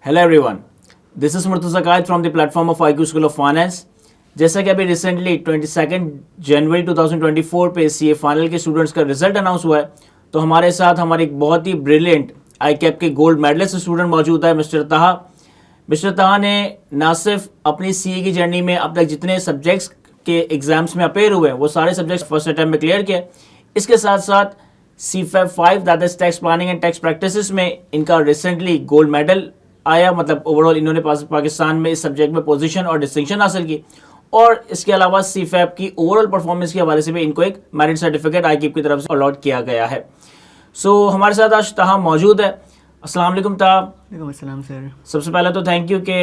Hello everyone, this is Murtaza Quaid from the platform of IQ school of finance. जैसा कि अभी recently 22 जनवरी 2024 पे CA final के students का रिजल्ट अनाउंस हुआ है, तो हमारे साथ हमारे एक बहुत ही ब्रिलियंट ICAP के गोल्ड मेडलिस्ट स्टूडेंट मौजूद है, मिस्टर ताहा। मिस्टर ताहा ने ना सिर्फ अपनी CA की जर्नी में अब तक जितने सब्जेक्ट्स के एग्जाम्स में अपेयर हुए हैं वो सारे सब्जेक्ट्स फर्स्ट अटैम्प्ट में क्लियर किए। इसके साथ साथ CFAP 5 that is tax planning and tax practices में इनका रिसेंटली गोल्ड मेडल आया, मतलब ओवरऑल इन्होंने पाकिस्तान में इस सब्जेक्ट में पोजीशन और डिस्टिंक्शन हासिल की। और इसके अलावा CFAP की ओवरऑल परफॉर्मेंस के हवाले से भी इनको एक मेरिट सर्टिफिकेट ICAP की तरफ से अलॉट किया गया है। सो हमारे साथ आज ताहा मौजूद है। अस्सलाम वालेकुम ताहा। वालेकुम अस्सलाम सर। सबसे पहले तो थैंक यू कि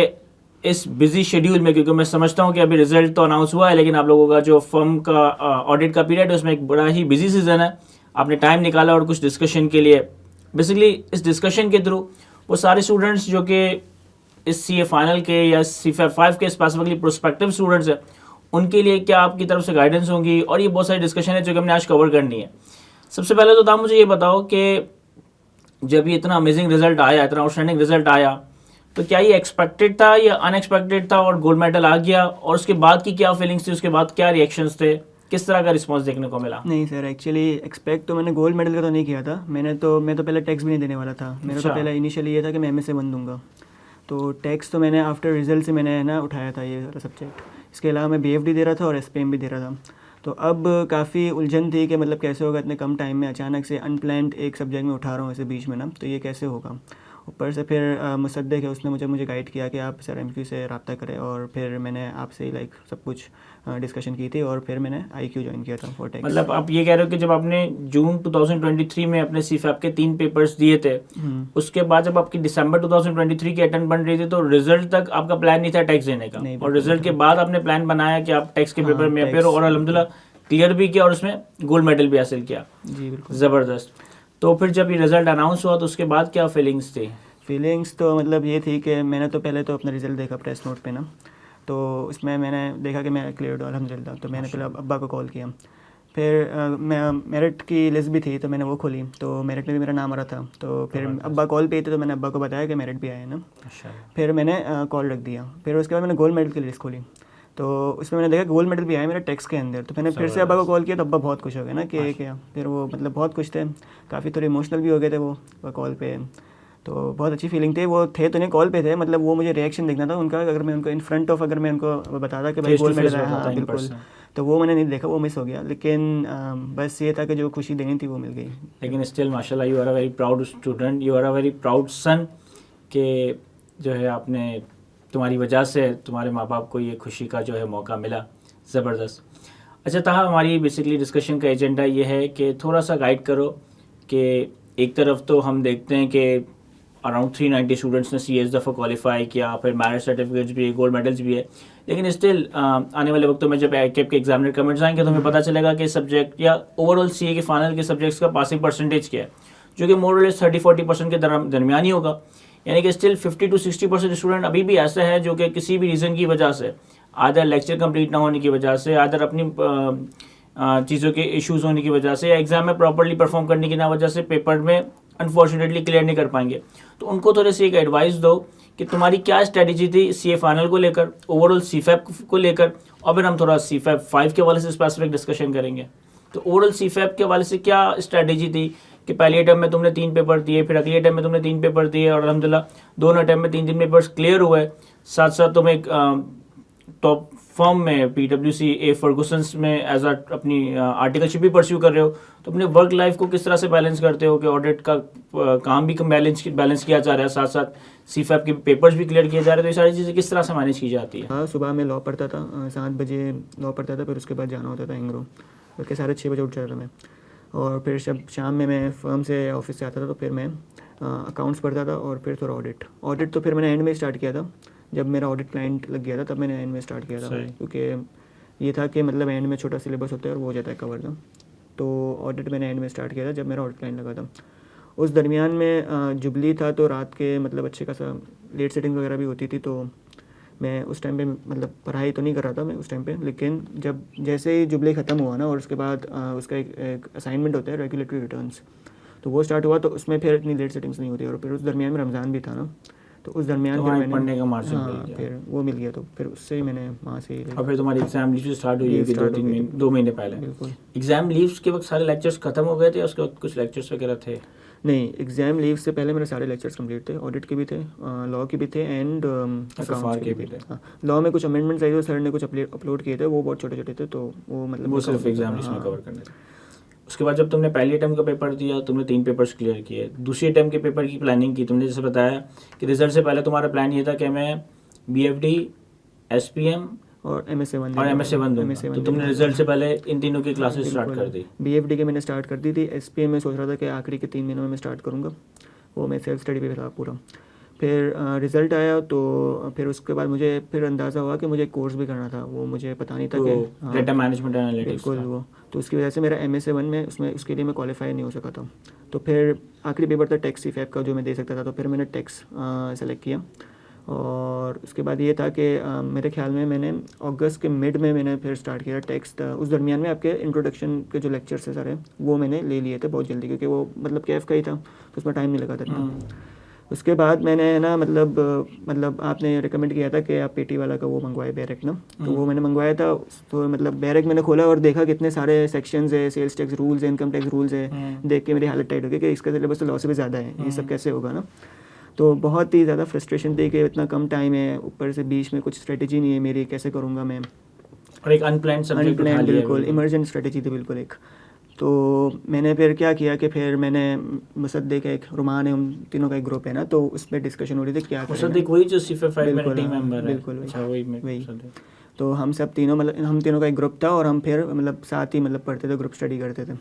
इस बिजी शेड्यूल में, क्योंकि मैं समझता हूँ कि अभी रिजल्ट तो अनाउंस हुआ है लेकिन आप लोगों का जो फर्म का ऑडिट का पीरियड है उसमें एक बड़ा ही बिजी सीजन है, आपने टाइम निकाला और कुछ डिस्कशन के लिए। बेसिकली इस डिस्कशन के थ्रू वो सारे स्टूडेंट्स जो कि इस CA फाइनल के या CFAP 5 के स्पेसिफिकली प्रोस्पेक्टिव स्टूडेंट्स हैं उनके लिए क्या आपकी तरफ से गाइडेंस होंगी, और ये बहुत सारी डिस्कशन है जो कि हमने आज कवर करनी है। सबसे पहले तो मुझे ये बताओ कि जब ये इतना अमेजिंग रिजल्ट आया, इतना आउटस्टैंडिंग रिजल्ट आया, तो क्या ये एक्सपेक्टेड था या अनएक्सपेक्टेड था और गोल्ड मेडल आ गया, और उसके बाद की क्या फीलिंग्स थी, उसके बाद क्या रिएक्शंस थे, किस तरह का रिस्पांस देखने को मिला? नहीं सर, एक्चुअली एक्सपेक्ट तो मैंने गोल्ड मेडल का तो नहीं किया था। मैं तो पहले टैक्स भी नहीं देने वाला था। मेरा तो पहले इनिशियली ये था कि मैं MSc बन दूंगा। तो टैक्स तो मैंने आफ्टर रिजल्ट से मैंने ना उठाया था ये वाला सब्जेक्ट। इसके अलावा मैं BFD दे रहा था और SPM भी दे रहा था। तो अब काफ़ी उलझन थी कि मतलब कैसे होगा, इतने कम टाइम में अचानक से अनप्लान्ड एक सब्जेक्ट में उठा रहा हूँ ऐसे बीच में ना, तो ये कैसे होगा। ऊपर से फिर मुसद्दक है, उसने मुझे गाइड किया कि आप सर MQ से रब्ता करें, और फिर मैंने आपसे लाइक सब कुछ डिस्कशन की थी और फिर मैंने IQ ज्वाइन किया था फॉर टैक्स। मतलब आप ये कह रहे हो कि जब आपने जून 2023 में अपने CFAP के 3 पेपर्स दिए थे, उसके बाद जब आपकी दिसंबर 2023 की अटेम्प्ट बन रही थी तो रिजल्ट तक आपका प्लान नहीं था टैक्स देने का, और रिजल्ट के बाद आपने प्लान बनाया कि आप टैक्स के पेपर में अपेयर हो, और अल्हम्दुलिल्लाह क्लियर भी किया और उसमें गोल्ड मेडल भी हासिल किया। जी बिल्कुल, ज़बरदस्त। तो फिर जब ये रिजल्ट अनाउंस हुआ तो उसके बाद क्या फीलिंग्स थी? फीलिंग्स तो मतलब ये थी कि मैंने तो पहले तो अपना रिज़ल्ट देखा प्रेस नोट पे ना, तो उसमें मैंने देखा कि मैं क्लियर हुआ अल्हम्दुलिल्लाह। तो मैंने पहले अब्बा को कॉल किया, फिर मैं मेरिट की लिस्ट भी थी तो मैंने वो खोली, तो मेरिट में भी मेरा नाम आ रहा था। तो फिर अब्बा कॉल पे थे तो मैंने अब्बा को बताया कि मेरिट भी आया है ना। फिर मैंने कॉल रख दिया। फिर उसके बाद मैंने गोल्ड मेडल की लिस्ट खोली, तो उसमें मैंने देखा गोल्ड मेडल भी आया मेरा टैक्स के अंदर। तो मैंने फिर से अब्बा को कॉल किया तो अब्बा बहुत खुश हो गए ना कि क्या, फिर वो मतलब बहुत खुश थे, काफ़ी थोड़े इमोशनल भी हो गए थे वो कॉल पे। तो बहुत अच्छी फीलिंग थी। वो थे तो नहीं कॉल पे थे, मतलब वो मुझे रिएक्शन देखना था उनका, अगर मैं उनको इन फ्रंट ऑफ अगर मैं उनको बताता कि भाई गोल्ड मेडल आया, हाँ बिल्कुल, तो वो मैंने नहीं देखा, वो मिस हो गया। लेकिन बस ये था कि जो खुशी देनी थी वो मिल गई। लेकिन स्टिल माशाल्लाह you are a very proud student, you are a very proud son कि जो है आपने, तुम्हारी वजह से तुम्हारे माँ बाप को ये खुशी का जो है मौका मिला। ज़बरदस्त। अच्छा ताहा, हमारी बेसिकली डिस्कशन का एजेंडा ये है कि थोड़ा सा गाइड करो कि एक तरफ तो हम देखते हैं कि अराउंड 390 स्टूडेंट्स ने CA इस दफ़ा क्वालिफाई किया, फिर मैरिट सर्टिफिकेट्स भी है, गोल्ड मेडल्स भी है, लेकिन स्टिल आने वाले वक्तों में जब ICAP के एग्जामिनर कमेंट्स आएंगे तो हमें पता चलेगा कि सब्जेक्ट या ओवरऑल CA के फाइनल के सब्जेक्ट्स का पासिंग परसेंटेज क्या है, जो कि मोर और लेस 30-40% के दरमियान ही होगा। यानी कि स्टिल 50 to 60% स्टूडेंट अभी भी ऐसा है जो कि किसी भी रीज़न की वजह से, आदर लेक्चर कंप्लीट ना होने की वजह से, आदर अपनी चीज़ों के इश्यूज़ होने की वजह से, या एग्जाम में प्रॉपर्ली परफॉर्म करने की ना वजह से पेपर में अनफॉर्चुनेटली क्लियर नहीं कर पाएंगे। तो उनको थोड़े से एक एडवाइस दो कि तुम्हारी क्या स्ट्रेटजी थी CA फाइनल को लेकर, ओवरऑल CFAP को लेकर, और फिर हम थोड़ा CFAP 5 के हवाले से स्पेसिफिक डिस्कशन करेंगे। तो ओवरऑल CFAP के हवाले से क्या स्ट्रेटजी थी कि पहली अटैम्प्ट में तुमने 3 पेपर दिए, फिर अगली अटैम्प्ट में तुमने 3 पेपर दिए, और अल्हम्दुलिल्लाह दोनों अटैम्प्ट में 3 पेपर्स क्लियर हुए, साथ साथ तुम एक टॉप फर्म में PwC फर्गुसन्स में एज अपनी आर्टिकलशिप भी परस्यू कर रहे हो। तो अपने वर्क लाइफ को किस तरह से बैलेंस करते हो कि ऑडिट का काम भी बैलेंस किया जा रहा है, साथ साथ CFAP के पेपर्स भी क्लियर किए जा रहे हैं, तो ये सारी चीज़ें किस तरह से मैनेज की जाती है? हाँ, सुबह में लॉ पढ़ता था, 7 बजे लॉ पढ़ता था, फिर उसके बाद जाना होता था एंग्रो, बल्कि 6:30 बजे उठ जाता था मैं। और फिर जब शाम में मैं फर्म से ऑफिस से आता था तो फिर मैं अकाउंट्स पढ़ता था, और फिर थोड़ा ऑडिट तो फिर मैंने एंड में स्टार्ट किया था। जब मेरा ऑडिट क्लाइंट लग गया था तब मैंने एंड में स्टार्ट किया था, क्योंकि ये था कि मतलब एंड में छोटा सिलेबस होता है और वो हो जाता है कवर ना। तो ऑडिट मैंने एंड में स्टार्ट किया था जब मेरा ऑडिट क्लाइंट लगा था। उस दरमियान में जुबली था तो रात के मतलब अच्छे खासा लेट सेटिंग वगैरह भी होती थी, तो मैं उस टाइम पे मतलब पढ़ाई तो नहीं कर रहा था मैं उस टाइम पे। लेकिन जब जैसे ही जुबली ख़त्म हुआ ना, और उसके बाद उसका एक असाइनमेंट होता है रेगुलेटरी रिटर्न्स, तो वो स्टार्ट हुआ, तो उसमें फिर इतनी लेट सेटिंग्स नहीं होती। और फिर उस दरमियान में रमज़ान भी था ना, तो उस दरमियान तो फिर वहाँ मैंने पढ़ने का मार्जिन मिल हाँ गया। फिर वो मिल गया, तो फिर उससे ही मैंने वहाँ से और फिर तुम्हारी एग्जाम लीव स्टार्ट हुई होगी start हो गई। 2 महीने पहले। बिल्कुल। एग्जाम लीव्स के वक्त सारे लेक्चर्स खत्म हो गए थे या उसके वक्त कुछ लेक्चर्स वगैरह थे? नहीं, एग्ज़ाम लीव से पहले मेरे सारे लेक्चर्स कंप्लीट थे, ऑडिट के भी थे, लॉ के भी थे एंड अकाउंट्स के भी थे। हाँ, लॉ में कुछ अमेंडमेंट्स आई तो सर ने कुछ अपलोड किए थे, वो बहुत छोटे छोटे थे, तो वो मतलब वो सिर्फ एग्जाम लीव्स में हाँ। कवर करने थे। उसके बाद जब तुमने पहली अटेम्प्ट का पेपर दिया, तुमने 3 पेपर्स क्लियर किए, दूसरी अटेम्प्ट के पेपर की प्लानिंग की। तुमने जैसे बताया कि रिजल्ट से पहले तुम्हारा प्लान ये था कि मैं BFD, SPM और MSA1 और MSA1 दूंगा। तो तुमने रिजल्ट से पहले इन तीनों की क्लासेस स्टार्ट कर दी। BFD के मैंने स्टार्ट कर दी थी। SPM में सोच रहा था कि आखिरी के 3 महीनों में मैं स्टार्ट करूँगा, वो मैं सेल्फ स्टडी पे था पूरा। फिर रिज़ल्ट आया तो फिर उसके बाद मुझे फिर अंदाज़ा हुआ कि मुझे एक कोर्स भी करना था, वो मुझे पता नहीं था तो कि डेटा मैनेजमेंट एनालिटिक्स बिल्कुल वो, तो उसकी वजह से मेरा MSA1 में उसके लिए मैं क्वालिफाई नहीं हो सका था। तो फिर आखिरी पेपर था टैक्स CFAP का जो मैं दे सकता था, तो फिर मैंने टैक्स सेलेक्ट किया। और उसके बाद ये था कि मेरे ख्याल में मैंने अगस्त के मिड में मैंने फिर स्टार्ट किया टैक्स। उस दरमियान में आपके इंट्रोडक्शन के जो लेक्चर्स है सारे वो मैंने ले लिए थे बहुत जल्दी, क्योंकि वो मतलब कैफ का ही था तो उसमें टाइम नहीं लगा था इतना। उसके बाद मैंने ना मतलब आपने रिकमेंड किया था कि आप PT वाला का वो मंगवाए बैरक ना, तो वो मैंने मंगवाया था। तो मतलब बैरक मैंने खोला और देखा कितने सारे सेक्शंस है, सेल्स टैक्स रूल्स है, इनकम टैक्स रूल्स है। देख के मेरी हालत टाइट हो गई कि इसका सिलेबस तो लॉ से भी ज़्यादा है, ये सब कैसे होगा ना। तो बहुत ही ज़्यादा फ्रस्ट्रेशन थी कि इतना कम टाइम है, ऊपर से बीच में कुछ स्ट्रेटेजी नहीं है मेरी, कैसे करूँगा मैं। और एक अनप्लान्ड सब्जेक्ट उठा लिया। बिल्कुल इमरजेंट स्ट्रेटेजी थी बिल्कुल एक। तो मैंने फिर क्या किया कि फिर मैंने मुसद्दिक, एक रुमान है, उन तीनों का एक ग्रुप है ना, तो उस पर डिस्कशन हो रही थी क्या करें। मुसद्दिक वही जो CFA 5 में बिल्कुल, टीम हाँ, मेंबर है? बिल्कुल अच्छा वही वही। तो हम सब तीनों मतलब हम तीनों का एक ग्रुप था और हम फिर मतलब साथ ही मतलब पढ़ते थे, ग्रुप स्टडी करते थे।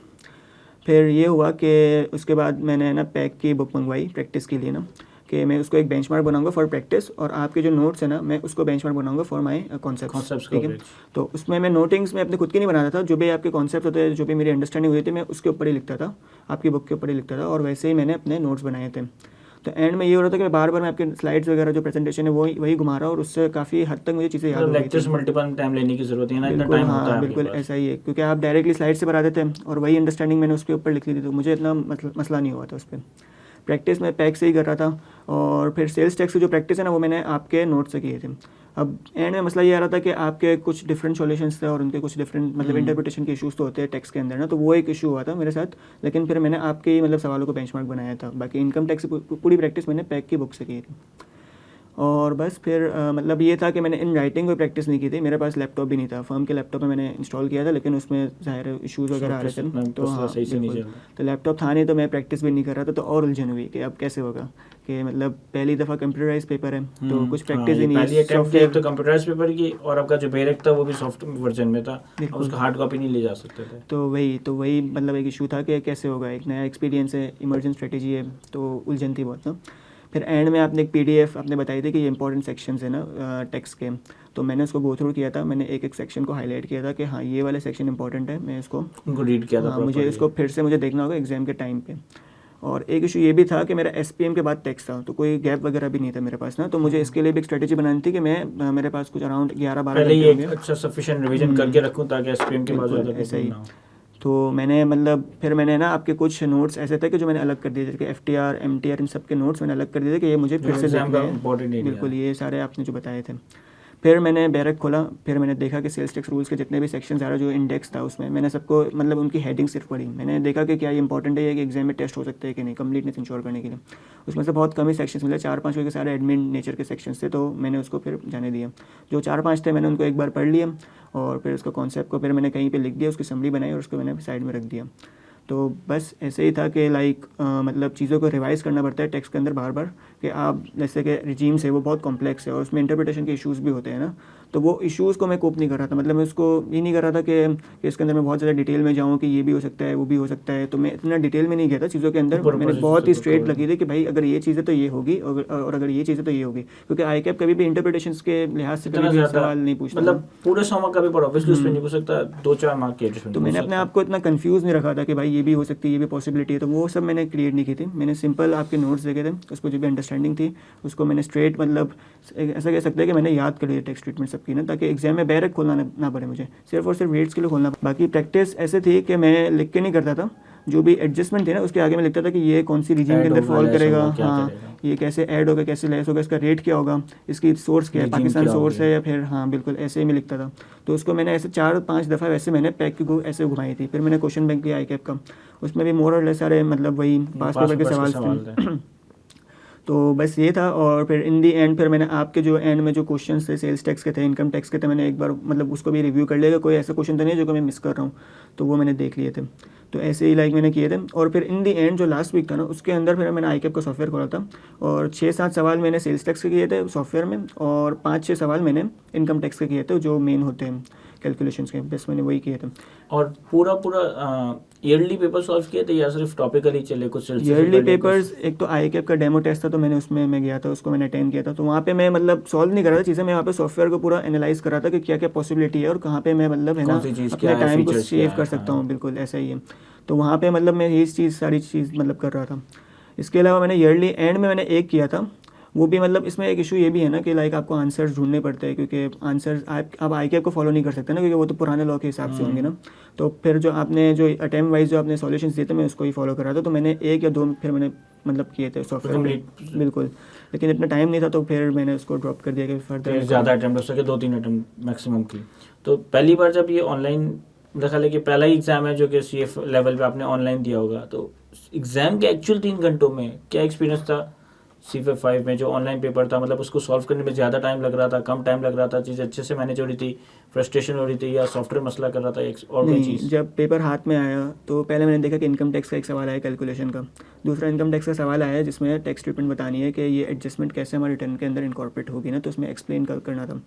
फिर ये हुआ कि उसके बाद मैंने ना पैक की बुक मंगवाई प्रैक्टिस के लिए ना, कि मैं उसको एक बेंचमार्क बनाऊंगा फॉर प्रैक्टिस, और आपके जो नोट्स है ना मैं उसको बेंचमार्क बनाऊंगा फॉर माय कॉन्सेप्ट्स, ठीक है। तो उसमें मैं नोटिंग्स में अपने खुद की नहीं बनाता था, जो भी आपके कॉन्सेप्ट होते हैं, जो भी मेरी अंडरस्टैंडिंग हुई थी, मैं उसके ऊपर ही लिखता था, आपकी बुक के ऊपर ही लिखता था, और वैसे ही मैंने अपने नोट्स बनाए थे। तो एंड में ये हो रहा था कि बार बार मैं आपके स्लाइड्स वगैरह जो प्रेजेंटेशन है वही घुमा रहा हूँ, और उससे काफ़ी हद तक मुझे चीज़ें याद हो गई थी। लेक्चर्स मल्टीपल टाइम लेने की जरूरत है ना, इतना बिल्कुल, टाइम होता हाँ है बिल्कुल ऐसा ही है, क्योंकि आप डायरेक्टली स्लाइड से बता देते हैं और वही अंडरस्टैंडिंग मैंने उसके ऊपर लिख ली थी, तो मुझे इतना मसला नहीं हुआ था उस पर। प्रैक्टिस में पैक से ही कर रहा था, और फिर सेल्स टैक्स की जो प्रैक्टिस है ना वो मैंने आपके नोट से किए थे। अब एंड में मसला ये आ रहा था कि आपके कुछ डिफरेंट सॉल्यूशंस थे और उनके कुछ डिफरेंट मतलब इंटरप्रिटेशन के इश्यूज तो होते हैं टैक्स के अंदर ना, तो वो एक इशू हुआ था मेरे साथ। लेकिन फिर मैंने आपके ही मतलब सवालों को बेंचमार्क बनाया था। बाकी इनकम टैक्स पूरी प्रैक्टिस मैंने पैक की बुक से की थी। और बस फिर मतलब ये था कि मैंने इन राइटिंग कोई प्रैक्टिस नहीं की थी, मेरे पास लैपटॉप भी नहीं था, फर्म के लैपटॉप में मैंने इंस्टॉल किया था, लेकिन उसमें ज़ाहिर इश्यूज़ वगैरह आ रहे थे, तो हाँ बिल्कुल, तो लैपटॉप था नहीं, तो मैं प्रैक्टिस भी नहीं कर रहा था। तो और उलझन हुई कि अब कैसे होगा, कि मतलब पहली दफ़ा कंप्यूटराइज पेपर है तो कुछ प्रैक्टिस ही नहीं है, सॉफ्टवेयर तो कंप्यूटराइज पेपर की, और आपका जो बैरक था वो भी सॉफ्ट वर्जन में था, उसका हार्ड कॉपी नहीं ले जा सकते थे। तो वही मतलब एक इशू था कि कैसे होगा, एक नया एक्सपीरियंस है, इमरजेंट स्ट्रेटेजी है, तो उलझन थी बहुत ना। फिर एंड में आपने एक PDF आपने बताई थी कि ये इंपॉर्टेंट सेक्शंस है ना टेक्स्ट के, तो मैंने उसको गो थ्रू किया था, मैंने एक एक सेक्शन को हाईलाइट किया था कि हाँ ये वाले सेक्शन इंपॉर्टेंट है, मैं इसको उनको रीड किया था, मुझे इसको फिर से मुझे देखना होगा एग्जाम के टाइम पे। और एक इशू ये भी था कि मेरा SPM के बाद टैक्स था, तो कोई गैप वगैरह भी नहीं था मेरे पास ना, तो मुझे इसके लिए भी एक स्ट्रेटेजी बनानी थी कि मैं मेरे पास कुछ अराउंड 11-12 पहले ये अच्छा सफिशिएंट रिवीजन करके रखूं ताकि SPM के बाद ज़्यादा ऐसा ही। तो मैंने मतलब फिर मैंने ना आपके कुछ नोट्स ऐसे थे कि जो मैंने अलग कर दिए थे, कि FTR MTR इन सब के नोट्स मैंने अलग कर दिए थे कि ये मुझे फिर से देखने हैं, बिल्कुल ये सारे आपने जो बताए थे। फिर मैंने बैरक खोला, फिर मैंने देखा कि सेल्स टैक्स रूल्स के जितने भी सेक्शंस आ रहे जो इंडेक्स था उसमें मैंने सबको मतलब उनकी हेडिंग सिर्फ पढ़ी, मैंने देखा कि क्या ये इंपॉर्टेंट है कि एग्जाम में टेस्ट हो सकते हैं कि नहीं, कंप्लीटनेस इंश्योर करने के लिए। उसमें से बहुत कम ही सेक्शंस मिले, 4-5 के सारे एडमिन नेचर के सेक्शंस थे, तो मैंने उसको फिर जाने दिया। जो 4-5 थे मैंने उनको एक बार पढ़ लिया, और फिर उसका कॉन्सेप्ट को फिर मैंने कहीं पे लिख दिया, उसकी समरी बनाई और उसको मैंने साइड में रख दिया। तो बस ऐसे ही था कि लाइक मतलब चीज़ों को रिवाइज़ करना पड़ता है टेक्स्ट के अंदर बार बार, कि आप जैसे कि रिजीम्स है वो बहुत कॉम्प्लेक्स है और उसमें इंटरप्रिटेशन के इश्यूज़ भी होते हैं ना, तो वो इश्यूज़ को मैं कोप नहीं कर रहा था, मतलब मैं उसको ये नहीं कर रहा था कि इसके अंदर मैं बहुत ज़्यादा डिटेल में जाऊँ कि ये भी हो सकता है वो भी हो सकता है, तो मैं इतना डिटेल में नहीं गया था चीज़ों के अंदर। मैंने बहुत ही स्ट्रेट लगी थी कि भाई अगर ये चीज़ है तो ये होगी, और अगर ये चीज़ है तो ये होगी, क्योंकि ICAP कभी भी इंटरप्रिटेशन के लिहाज से कभी सवाल नहीं पूछता, मतलब पूरे 100 मार्क का पेपर ऑब्वियसली उसमें नहीं पूछ सकता, 2-4 मार्क के। तो मैंने अपने आप को इतना कंफ्यूज नहीं रखा था कि भाई ये भी हो सकती है, ये भी पॉसिबिलिटी है, तो वो सब मैंने क्रिएट नहीं की थी। मैंने सिंपल आपके नोट्स देखे थे, उसको जो भी अंडरस्टैंडिंग थी उसको मैंने स्ट्रेट मतलब ऐसा कह सकते हैं कि मैंने याद कर लिया टेक्स्ट ट्रीटमेंट सबकी ना, ताकि एग्जाम में बैरक खोलना ना पड़े मुझे, सिर्फ और सिर्फ रेट्स के लिए खोलना। बाकी प्रैक्टिस ऐसे थी कि मैं लिख के नहीं करता था, जो भी एडजस्टमेंट थे ना उसके आगे मैं लिखता था कि ये कौन सी रीजन के Add अंदर होगा, फॉल less करेगा, होगा, क्या हाँ करेगा। ये कैसे ऐड होगा, कैसे लेस होगा, इसका रेट क्या होगा, इसकी सोर्स क्या है, Region पाकिस्तान क्या सोर्स होगी। है या फिर, हाँ बिल्कुल ऐसे ही मैं लिखता था। तो उसको मैंने ऐसे 4-5 दफ़ा वैसे मैंने पैक की ऐसे घुमाई थी। फिर मैंने क्वेश्चन बैंक लिया ICAP का, उसमें भी मोर और लेस सारे मतलब वही पास पेपर के सवाल थे। तो बस ये था। और फिर इन दी एंड फिर मैंने आपके जो एंड में जो क्वेश्चंस थे सेल्स टैक्स के थे, इनकम टैक्स के थे, मैंने एक बार मतलब उसको भी रिव्यू कर लिया कि कोई ऐसा क्वेश्चन तो नहीं है जो कि मैं मिस कर रहा हूँ, तो वो मैंने देख लिए थे। तो ऐसे ही लाइक मैंने किए थे। और फिर इन दी एंड जो लास्ट वीक था ना उसके अंदर फिर मैंने ICAP का सॉफ्टवेयर खोला था और 6-7 सवाल मैंने सेल्स टैक्स के किए थे सॉफ्टवेयर में और 5-6 सवाल मैंने इनकम टैक्स के किए थे जो मेन होते हैं कैलकुलेशंस के, बस मैंने वही किए थे। और पूरा ईयरली पेपर सॉल्व किए थे या सिर्फ टॉपिकली चले कुछ ईयरली पेपर्स, एक तो ICAP का डेमो टेस्ट था तो मैंने उसमें मैं गया था, उसको मैंने अटेंड किया था। तो वहाँ पे मैं मतलब सॉल्व नहीं कर रहा था चीज़ें, मैं वहाँ पे सॉफ्टवेयर को पूरा एनालाइज कर रहा था कि क्या क्या पॉसिबिलिटी है और कहाँ पे मैं मतलब है ना कौन सी चीज़ अपने क्या है, टाइम को features क्या सेव है, कर सकता हाँ। हूँ, बिल्कुल ऐसा ही है। तो वहाँ पे मतलब मैं ये चीज़ सारी चीज़ मतलब कर रहा था। इसके अलावा मैंने ईयरली एंड में मैंने एक किया था, वो भी मतलब इसमें एक इशू ये भी है ना कि लाइक आपको आंसर्स ढूंढने पड़ते हैं क्योंकि आंसर्स आप ICAP को फॉलो नहीं कर सकते ना क्योंकि वो तो पुराने लॉ के हिसाब से होंगे ना। तो फिर जो आपने जो अटेम्प्ट वाइज जो आपने सॉल्यूशंस दिए थे मैं उसको ही फॉलो कर रहा था। तो मैंने 1 या 2 फिर मैंने मतलब किए थे सॉफ्टवेयर Complete। बिल्कुल, लेकिन इतना टाइम नहीं था तो फिर मैंने उसको ड्रॉप कर दिया कि फिर फर्दर ज़्यादा अटैम्प्ट हो सके, 2-3 अटैम्प्ट मैक्सिमम की। तो पहली बार जब ये ऑनलाइन देखा है कि पहला ही एग्ज़ाम है जो कि CF लेवल पे आपने ऑनलाइन दिया होगा, तो एग्ज़ाम के एक्चुअल 3 घंटों में क्या एक्सपीरियंस था CFA 5 में जो ऑनलाइन पेपर था? मतलब उसको सॉल्व करने में ज़्यादा टाइम लग रहा था, कम टाइम लग रहा था, चीज़ अच्छे से मैनेज हो रही थी, फ्रस्ट्रेशन हो रही थी या सॉफ्टवेयर मसला कर रहा था और कोई नहीं। चीज़? जब पेपर हाथ में आया तो पहले मैंने देखा कि इनकम टैक्स का एक सवाल आया कैलकुलेशन का, दूसरा इनकम टैक्स का सवाल आया जिसमें टैक्स ट्रीटमेंट बतानी है कि ये एडजस्टमेंट कैसे हमारे रिटर्न के अंदर इनकॉर्पोरेट होगी ना, तो उसमें एक्सप्लेन करना था।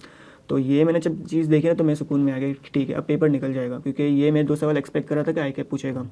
तो ये मैंने जब चीज़ देखी ना तो मैं सुकून में आ गया कि ठीक है अब पेपर निकल जाएगा, क्योंकि ये मैं 2 सवाल एक्सपेक्ट कर रहा था कि ICAP पूछेगा।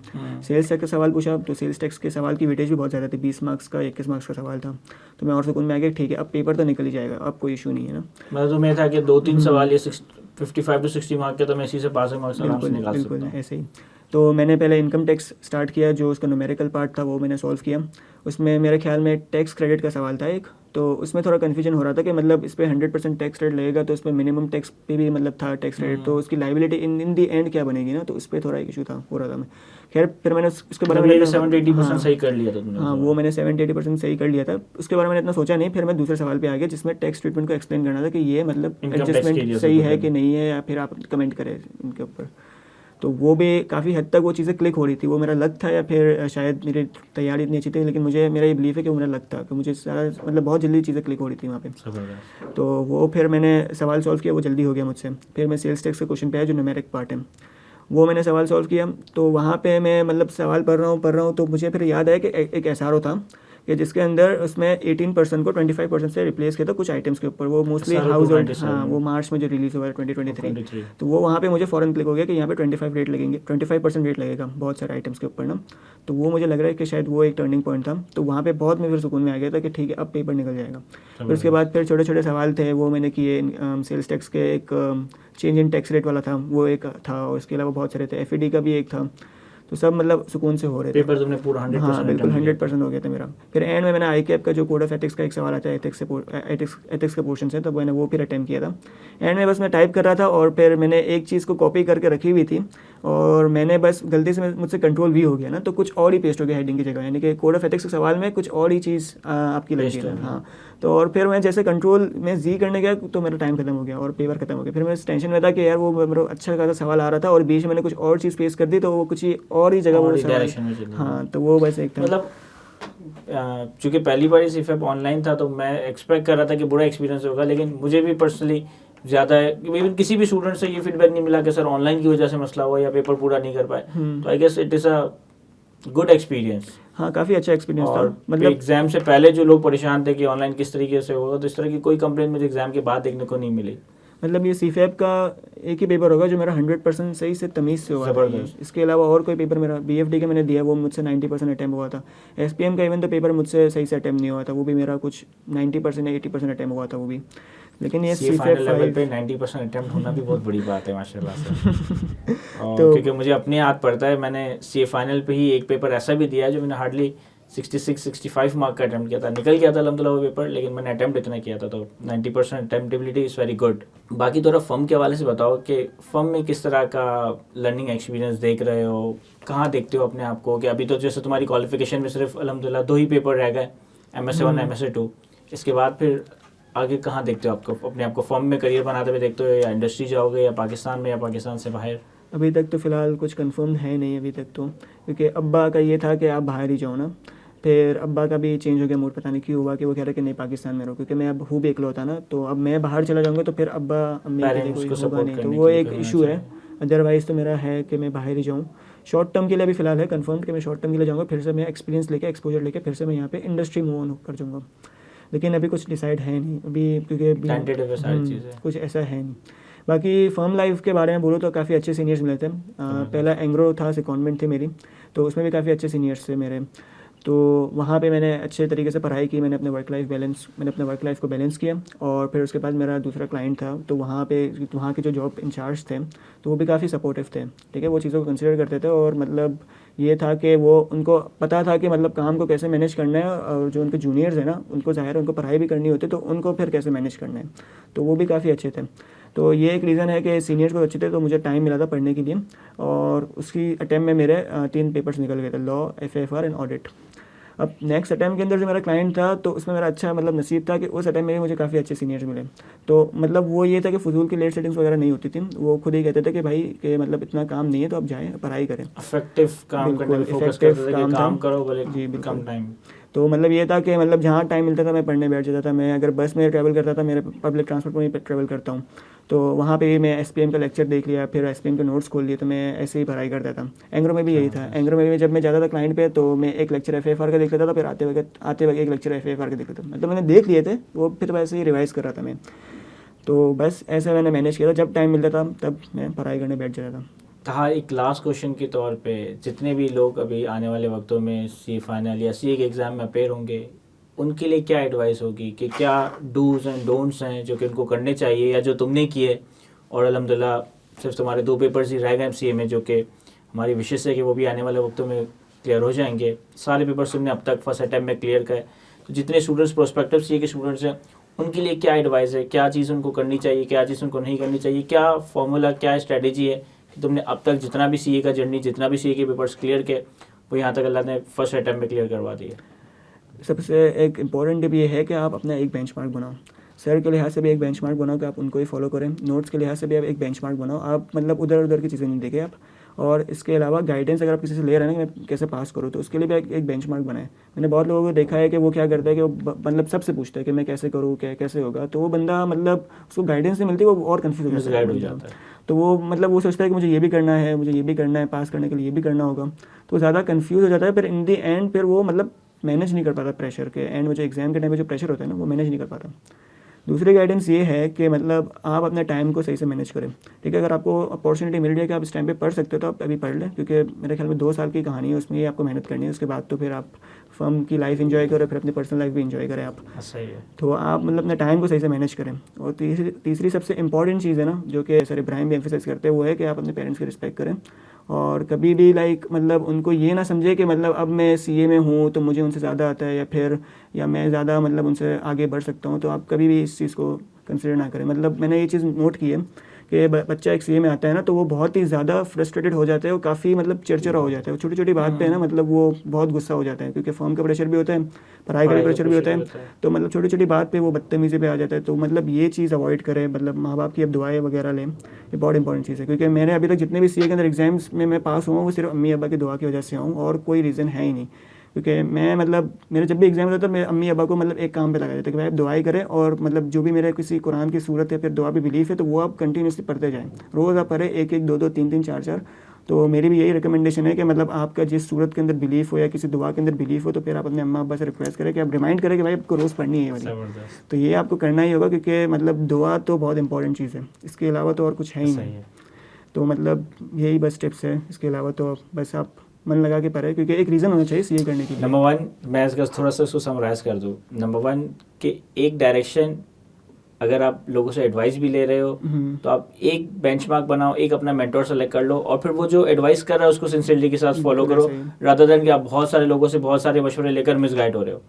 सेल्स टैक्स का सवाल पूछा तो सेल्स टैक्स के सवाल की वेटेज भी बहुत ज़्यादा थी, 20 मार्क्स का 21 मार्क्स का सवाल था। तो मैं और सुकून में आ गया ठीक है अब पेपर तो निकल ही जाएगा, अब कोई इशू नहीं है ना। मतलब तुम्हें था कि 2-3 सवाल ये 55 to 60 मार्क के तो मैं इसी से पास मार्क्स आराम से बिल्कुल निकाल सकता बिल्कुल हूँ। ऐसे ही। तो मैंने पहले इनकम टैक्स स्टार्ट किया, जो उसका न्यूमेरिकल पार्ट था वो मैंने सॉल्व किया। उसमें मेरे ख्याल में टैक्स क्रेडिट का सवाल था एक, तो उसमें थोड़ा कन्फ्यूजन हो रहा था कि मतलब इस पर 100% टैक्स क्रेडिट लगेगा तो उस पर मिनिमम टैक्स पे भी मतलब था टैक्स क्रेडिट, तो उसकी लाइबिलिटी इन दी एंड क्या बनेगी ना, तो उस पर थोड़ा एक इशू था हो रहा था। मैं खैर फिर मैंने उसके बारे में 70-80% सही कर लिया था तुमने? हाँ वो मैंने 70-80% सही कर लिया था। उसके बारे में मैंने इतना सोचा नहीं। फिर मैं दूसरे सवाल पे आ गया जिसमें टैक्स ट्रीटमेंट को एक्सप्लेन करना था कि ये मतलब Income tax के एडजस्टमेंट लिए सही है सब कि नहीं है, या फिर आप कमेंट करें इनके ऊपर। तो वो भी काफ़ी हद तक वो चीज़ें क्लिक हो रही थी। वो मेरा लक था या फिर शायद मेरी तैयारी इतनी अच्छी थी, लेकिन मुझे मेरा ये बिलीफ है कि वो मेरा लक था कि मुझे सारा मतलब बहुत जल्दी चीज़ें क्लिक हो रही थी वहाँ पे। तो वो फिर मैंने सवाल सॉल्व किया, वो जल्दी हो गया मुझसे। फिर मैं सेल्स टैक्स के क्वेश्चन पे आया जो न्यूमेरिक पार्ट है, वो मैंने सवाल सॉल्व किया। तो वहाँ पे मैं मतलब सवाल पढ़ रहा हूँ तो मुझे फिर याद आया कि एक SRO था कि जिसके अंदर उसमें 18% को 25% से रिप्लेस किया था कुछ आइटम्स के ऊपर। वो मोस्टली SRO हाउस होल्ड, 297 हाँ वो मार्च में जो रिलीज़ हुआ है 2023। 23। तो वो वहाँ पे मुझे फ़ौरन क्लिक हो गया कि यहाँ पे 25 रेट लगेंगे, 25% रेट लगेगा बहुत सारे आइटम्स के ऊपर ना। तो वो मुझे लग रहा है कि शायद वो एक टर्निंग पॉइंट था। तो वहाँ पे बहुत मैं फिर सुकून में आ गया था कि ठीक है अब पेपर निकल जाएगा। फिर उसके बाद फिर छोटे छोटे सवाल थे वो मैंने किए। सेल्स टैक्स के एक चेंज इन टैक्स रेट वाला था वो एक था, और इसके अलावा बहुत सारे थे। FED का भी एक था। तो सब मतलब सुकून से हो रहे थे। पेपर तुमने पूरा 100% हाँ बिल्कुल attempt किया। 100% हो गया था मेरा। फिर एंड में मैंने ICAP का जो कोड ऑफ एथिक्स का एक सवाल आता है, एथिक्स के पोर्शन से, तो मैंने वो फिर अटेम्प्ट किया था। एंड में बस मैं टाइप कर रहा था और फिर मैंने एक चीज़ को कॉपी करके रखी हुई थी और मैंने बस गलती से मुझसे कंट्रोल V हो गया ना, तो कुछ और ही पेस्ट हो गया हेडिंग की जगह, यानी कि कोड ऑफ एथिक्स के सवाल में कुछ और ही चीज़ आपकी लग Paste गई हो ना। गई। हाँ तो और फिर मैं जैसे कंट्रोल में Z करने गया तो मेरा टाइम खत्म हो गया और पेपर खत्म हो गया। फिर मैं इस टेंशन में था कि यार वो मेरा अच्छा खासा सवाल आ रहा था और बीच में मैंने कुछ और चीज़ पेस्ट कर दी तो वो कुछ ही और ही जगह और वो ही सवाल, direction में चली हाँ तो वो बस एक था। मतलब चूंकि पहली बार CFA ऑनलाइन था तो मैं एक्सपेक्ट कर रहा था कि बुरा एक्सपीरियंस होगा, लेकिन मुझे भी पर्सनली ज़्यादा इवन किसी भी स्टूडेंट से ये फीडबैक नहीं मिला कि सर ऑनलाइन की वजह से मसला हुआ या पेपर पूरा नहीं कर पाए। तो I guess it is a good experience. हाँ काफ़ी अच्छा एक्सपीरियंस था। और मतलब एग्जाम से पहले जो लोग परेशान थे कि ऑनलाइन किस तरीके से होगा, तो इस तरह की कोई कंप्लेंट मुझे एग्जाम के बाद देखने को नहीं मिली। मतलब ये CFAP का एक ही पेपर होगा जो मेरा 100% सही से तमीज़ से हुआ था। ज़बरदस्त। इसके अलावा और कोई पेपर मेरा BFD का मैंने दिया वो मुझसे 90% अटैम्प्ट हुआ था। SPM का इवन तो पेपर मुझसे सही से अटैम्प्ट नहीं हुआ था, वो भी मेरा कुछ 90% या 80% अटैम्प्ट हुआ था वो भी। लेकिन ये फाइनल CFAP लेवल 5 पे 90% अटेम्प्ट होना भी बहुत बड़ी बात है माशाल्लाह से। और तो क्योंकि मुझे अपने याद पड़ता है मैंने CA फाइनल पे ही एक पेपर ऐसा भी दिया है जो मैंने हार्डली 66-65 मार्क का अटैम्प्ट किया था, निकल गया था अल्हम्दुलिल्लाह वो पेपर, लेकिन मैंने अटैम्प्ट इतना किया था, तो 90% अटैम्प्टेबिलिटी इज़ वेरी गुड। बाकी थोड़ा फर्म के हवाले से बताओ कि फर्म में किस तरह का लर्निंग एक्सपीरियंस देख रहे हो, कहाँ देखते हो अपने आप को, कि अभी तो जैसे तुम्हारी क्वालिफिकेशन में सिर्फ अल्हम्दुलिल्लाह 2 ही पेपर रह गए, MSA 1 MSA 2, इसके बाद फिर आगे कहाँ देखते हो आपको, अपने आप को फर्म में करियर बनाते हुए देखते हो, या इंडस्ट्री जाओगे, या पाकिस्तान में, या पाकिस्तान से बाहर? अभी तक तो फ़िलहाल कुछ कंफर्म है नहीं अभी तक तो, क्योंकि अब्बा का ये था कि आप बाहर ही जाओ ना, फिर अब्बा का भी चेंज हो गया मूड, पता नहीं क्यों हुआ कि वो कह रहे कि नहीं पाकिस्तान में रहो, क्योंकि मैं अब हूँ भी इकलौता ना, तो अब मैं बाहर चला जाऊँगा तो फिर अब्बा अम्मी के लिए Parents कोई को होगा support नहीं, तो करने वो के लिए एक करना इशू है। चाहिए। अदरवाइज़ तो मेरा है कि मैं बाहर ही जाऊँ, शॉर्ट टर्म के लिए अभी फ़िलहाल है कंफर्म कि मैं शॉर्ट टर्म के लिए जाऊँगा, फिर से मैं एक्सपीरियंस लेके एक्सपोजर लेके फिर से मैं यहाँ पे इंडस्ट्री मूव ऑन कर जाऊँगा, लेकिन अभी कुछ डिसाइड है नहीं अभी, क्योंकि अभी Tentative है सारी चीज़ें। कुछ ऐसा है नहीं। बाकी फर्म लाइफ के बारे में बोलो तो काफ़ी अच्छे सीनियर्स मिले थे। पहला एंग्रो था, सेकंडमेंट थी मेरी, तो उसमें भी काफ़ी अच्छे सीनियर्स थे मेरे, तो वहाँ पे मैंने अच्छे तरीके से पढ़ाई की, मैंने अपने वर्क लाइफ को बैलेंस किया, और फिर उसके बाद मेरा दूसरा क्लाइंट था, तो वहाँ के जो जॉब इंचार्ज थे तो वो भी काफ़ी सपोर्टिव थे, ठीक है, वो चीज़ों को कंसिडर करते थे, और मतलब ये था कि वो उनको पता था कि मतलब काम को कैसे मैनेज करना है, और जो उनके जूनियर्स हैं ना उनको ज़ाहिर है उनको पढ़ाई भी करनी होती है, तो उनको फिर कैसे मैनेज करना है, तो वो भी काफ़ी अच्छे थे। तो ये एक रीज़न है कि सीनियर्स को अच्छे थे, तो मुझे टाइम मिला था पढ़ने के लिए, और उसकी अटैम्प्ट में मेरे 3 पेपर्स निकल गए थे, लॉ, FFR एंड ऑडिट। अब नेक्स्ट अटैम्प्ट के अंदर जो मेरा क्लाइंट था तो उसमें मेरा अच्छा मतलब नसीब था कि उस अटैम्प्ट में भी मुझे काफ़ी अच्छे सीनियर्स मिले, तो मतलब वो ये था कि फजूल की लेट सेटिंग्स वगैरह नहीं होती थी, वो खुद ही कहते थे कि भाई कि मतलब इतना काम नहीं है तो आप जाएँ पढ़ाई करें, इफेक्टिव काम करने पे फोकस effective करते थे कि काम था। काम करो भले जी, बिल्कुल। कम टाइम। तो मतलब ये था कि मतलब जहाँ टाइम मिलता था मैं पढ़ने बैठ जाता था, मैं अगर बस में ट्रैवल करता था, मेरे पब्लिक ट्रांसपोर्ट में ही ट्रैवल करता हूँ, तो वहाँ पे भी मैं SPM का लेक्चर देख लिया, फिर SPM के नोट्स खोल लिए, तो मैं ऐसे ही पढ़ाई करता था। एंग्रो में भी यही था, एंग्रो में भी जब मैं जाता था क्लाइंट पे तो मैं एक लेक्चर FFR का देख लेता था, फिर आते वक्त एक लेक्चर FFR का देख लेता था, मतलब मैंने देख लिए थे वो, फिर वैसे ही रिवाइज़ कर रहा था मैं, तो बस ऐसे मैंने मैनेज किया था, जब टाइम मिलता था तब मैं पढ़ाई करने बैठ जाता था। कहा एक लास्ट क्वेश्चन के तौर पे, जितने भी लोग अभी आने वाले वक्तों में CA फाइनल या CA के एग्ज़ाम में अपेयर होंगे, उनके लिए क्या एडवाइस होगी, कि क्या डूज एंड डोंट्स हैं जो कि उनको करने चाहिए, या जो तुमने किए, और अल्हम्दुलिल्लाह सिर्फ तुम्हारे 2 पेपर्स ही रह गए CA में, जो कि हमारी विशेष है कि वो भी आने वाले वक्तों में क्लियर हो जाएंगे, सारे पेपर्स तुमने अब तक फर्स्ट अटैम्प्ट में क्लियर करे, तो जितने स्टूडेंट्स प्रोस्पेक्टिव CA के स्टूडेंट्स हैं उनके लिए क्या एडवाइस है, क्या चीज़ उनको करनी चाहिए, क्या चीज़ उनको नहीं करनी चाहिए, क्या फॉर्मूला, क्या स्ट्रेटेजी है कि तुमने अब तक जितना भी CA का जर्नी, जितना भी CA के पेपर्स क्लियर किए, वो यहाँ तक अल्लाह ने फर्स्ट अटैम्प्ट में क्लियर करवा दिए? सबसे एक इम्पॉर्टेंट टिप ये है कि आप अपना एक बेंचमार्क बनाओ, सर के लिहाज से भी एक बेंचमार्क बनाओ कि आप उनको ही फॉलो करें, नोट्स के लिहाज से भी आप एक बेंचमार्क बनाओ, आप मतलब उधर उधर की चीज़ें नहीं देखें आप, और इसके अलावा गाइडेंस अगर आप किसी से ले रहे हैं ना कि मैं कैसे पास करूँ, तो उसके लिए भी एक बेंचमार्क बनाए। मैंने बहुत लोगों को देखा है कि वो क्या करता है कि वो मतलब सबसे पूछता है कि मैं कैसे करूँ, कैसे होगा, तो वो बंदा मतलब उसको गाइडेंस नहीं मिलती, वो और कन्फ्यूज हो मिसगाइड हो जाता है। तो वो मतलब वो सोचता है कि मुझे ये भी करना है, मुझे ये भी करना है, पास करने के लिए ये भी करना होगा, तो ज़्यादा कन्फ्यूज़ हो जाता है, फिर इन दी एंड फिर वो मतलब मैनेज नहीं कर पाता प्रेशर के एंड, वो जो एग्ज़ाम के टाइम पे जो प्रेशर होता है ना वो मैनेज नहीं कर पाता। दूसरी गाइडेंस ये है कि मतलब आप अपने टाइम को सही से मैनेज करें, ठीक है, अगर आपको अपॉर्चुनिटी मिल रही है कि आप इस टाइम पे पढ़ सकते हो तो आप अभी पढ़ लें, क्योंकि मेरे ख्याल में 2 साल की कहानी है, उसमें ही आपको मेहनत करनी है, उसके बाद तो फिर आप फर्म की लाइफ एंजॉय करें, फिर अपनी पर्सनल लाइफ भी एंजॉय करें आप, सही है। तो आप मतलब अपने टाइम को सही से मैनेज करें। और तीसरी सबसे इंपॉर्टेंट चीज़ है ना, जो कि सर इब्राहिम भी एम्फेसाइज करते हैं, वो है कि आप अपने पेरेंट्स की रिस्पेक्ट करें, और कभी भी लाइक मतलब उनको ये ना समझे कि मतलब अब मैं CA में हूँ तो मुझे उनसे ज़्यादा आता है, या मैं ज़्यादा मतलब उनसे आगे बढ़ सकता हूँ, तो आप कभी भी इस चीज़ को कंसिडर ना करें। मतलब मैंने ये चीज़ नोट की है कि बच्चा एक CA में आता है ना तो वो बहुत ही ज़्यादा फ्रस्ट्रेटेड हो जाता है, वो काफ़ी मतलब चिड़चिड़ा हो जाता है, वो छोटी छोटी बात पे है ना मतलब वो बहुत गुस्सा हो जाता है, क्योंकि फॉर्म का प्रेशर भी होता है, पढ़ाई का प्रेशर भी होता है, तो मतलब छोटी छोटी बात पे वो बदतमीज़ी पे आ जाता है, तो मतलब ये चीज़ अवॉइड करें, मतलब माँ बाप की अब दुआएं वगैरह लें, ये बहुत इंपॉर्टेंट चीज़ है, क्योंकि मैंने अभी तक जितने भी CA के अंदर एग्जाम्स में मैं पास हुआ वो सिर्फ अम्मी अब्बा की दुआ की वजह से हूँ, और कोई रीज़न है ही नहीं, क्योंकि मैं मतलब मेरे जब भी एग्जाम होता था मैं अम्मी अब्बा को मतलब एक काम पे लगा देता कि भाई आप दुआई करें, और मतलब जो भी मेरे किसी कुरान की सूरत है फिर दुआ भी बिलीफ है तो वो आप कंटिन्यूसली पढ़ते जाएं, रोज़ आप पढ़ें 1-1, 2-2, 3-3, 4-4, तो मेरी भी यही रिकमेंडेशन है कि मतलब आपका जिस सूरत के अंदर बिलीफ हो या किसी दुआ के अंदर बिलीफ हो, तो फिर आप अपने अम्मा अब्बा से रिक्वेस्ट करें कि आप रिमाइंड करें कि भाई आपको रोज़ पढ़नी है वाली, तो ये आपको करना ही होगा, क्योंकि मतलब दुआ तो बहुत इंपॉर्टेंट चीज़ है, इसके अलावा तो और कुछ है ही नहीं। तो मतलब यही बस टिप्स है, इसके अलावा तो बस आप मन लगा के पढ़े, क्योंकि एक रीज़न होना चाहिए CA करने के लिए। नंबर 1 मैं इसका थोड़ा सा उसको समराइज़ कर दूँ। नंबर 1 कि एक डायरेक्शन अगर आप लोगों से एडवाइस भी ले रहे हो तो आप एक बेंचमार्क बनाओ, एक अपना मेंटोर सेलेक्ट कर लो और फिर वो जो एडवाइस कर रहा है उसको सिंसियरिटी के साथ फॉलो करो, रादर देन कि आप बहुत सारे लोगों से बहुत सारे मशवरे लेकर मिसगाइड हो रहे हो।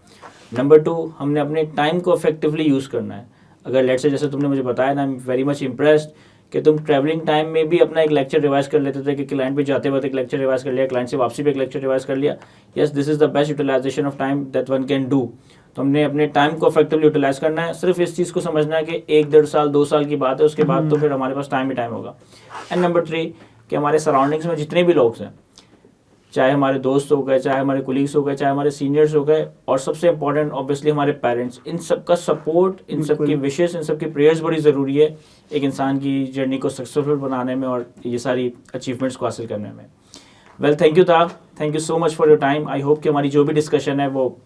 नंबर 2, हमने अपने टाइम को इफेक्टिवली यूज़ करना है। अगर लेट्स से जैसे तुमने मुझे बताया ना, I am very much impressed कि तुम ट्रैवलिंग टाइम में भी अपना एक लेक्चर रिवाइज कर लेते थे कि क्लाइंट पे जाते वक्त एक लेक्चर रिवाइज कर लिया, क्लाइंट से वापसी पे एक लेक्चर रिवाइज कर लिया। Yes, this is the best utilization of time that one can do. तो हमने अपने टाइम को इफेक्टिवली यूटिलाइज करना है। सिर्फ इस चीज़ को समझना है कि 1-1.5 साल 2 साल की बात है, उसके बाद तो फिर हमारे पास टाइम ही टाइम होगा। एंड नंबर 3 कि हमारे सराउंडिंग्स में जितने भी लोग हैं, चाहे हमारे दोस्त हो गए, चाहे हमारे कोलीग्स हो गए, चाहे हमारे सीनियर्स हो गए, और सबसे इंपॉर्टेंट ऑब्वियसली हमारे पेरेंट्स, इन सब का सपोर्ट, इन सब की विशेस, इन सब की प्रेयर्स बड़ी ज़रूरी है एक इंसान की जर्नी को सक्सेसफुल बनाने में और ये सारी अचीवमेंट्स को हासिल करने में। वेल, थैंक यू ता, thank you so much for your time. I hope कि हमारी जो भी डिस्कशन है वो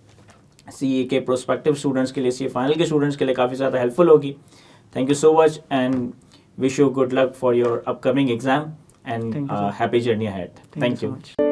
CA के प्रोस्पेक्टिव स्टूडेंट्स के लिए, CA फाइनल के स्टूडेंट्स के लिए काफ़ी ज़्यादा हेल्पफुल होगी। Thank you so much and wish you good luck for your upcoming exam and happy journey ahead. Thank you.